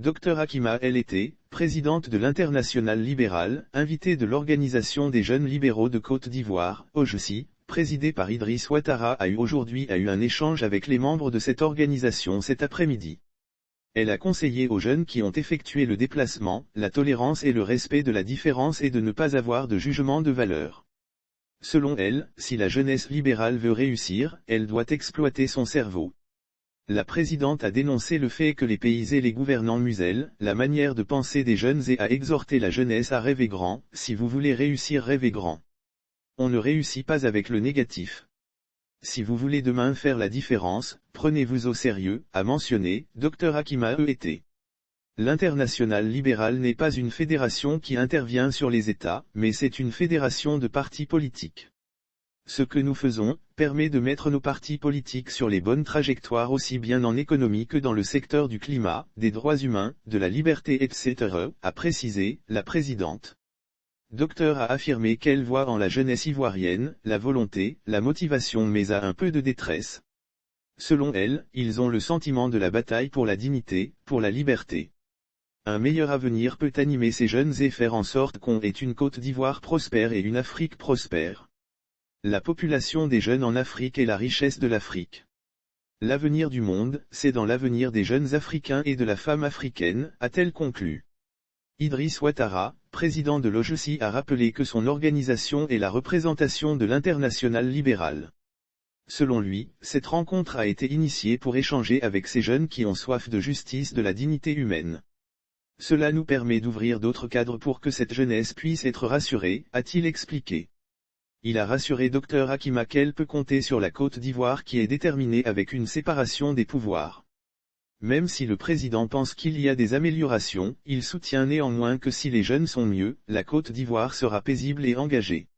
Dr Hakima elle était, présidente de l'Internationale libérale, invitée de l'Organisation des jeunes libéraux de Côte d'Ivoire, OJC, présidée par Idriss Ouattara a eu un échange avec les membres de cette organisation cet après-midi. Elle a conseillé aux jeunes qui ont effectué le déplacement, la tolérance et le respect de la différence et de ne pas avoir de jugement de valeur. Selon elle, si la jeunesse libérale veut réussir, elle doit exploiter son cerveau. La présidente a dénoncé le fait que les pays et les gouvernants musellent la manière de penser des jeunes et a exhorté la jeunesse à rêver grand. Si vous voulez réussir, rêvez grand. On ne réussit pas avec le négatif. Si vous voulez demain faire la différence, prenez-vous au sérieux, a mentionné Dr Hakima ET. L'Internationale libérale n'est pas une fédération qui intervient sur les États, mais c'est une fédération de partis politiques. Ce que nous faisons, permet de mettre nos partis politiques sur les bonnes trajectoires aussi bien en économie que dans le secteur du climat, des droits humains, de la liberté etc., a précisé la présidente. Docteur a affirmé qu'elle voit en la jeunesse ivoirienne, la volonté, la motivation mais a un peu de détresse. Selon elle, ils ont le sentiment de la bataille pour la dignité, pour la liberté. Un meilleur avenir peut animer ces jeunes et faire en sorte qu'on ait une Côte d'Ivoire prospère et une Afrique prospère. La population des jeunes en Afrique est la richesse de l'Afrique. L'avenir du monde, c'est dans l'avenir des jeunes Africains et de la femme africaine, a-t-elle conclu. Idriss Ouattara, président de l'OJC a rappelé que son organisation est la représentation de l'Internationale libérale. Selon lui, cette rencontre a été initiée pour échanger avec ces jeunes qui ont soif de justice de la dignité humaine. Cela nous permet d'ouvrir d'autres cadres pour que cette jeunesse puisse être rassurée, a-t-il expliqué. Il a rassuré Dr Hakima qu'elle peut compter sur la Côte d'Ivoire qui est déterminée avec une séparation des pouvoirs. Même si le président pense qu'il y a des améliorations, il soutient néanmoins que si les jeunes sont mieux, la Côte d'Ivoire sera paisible et engagée.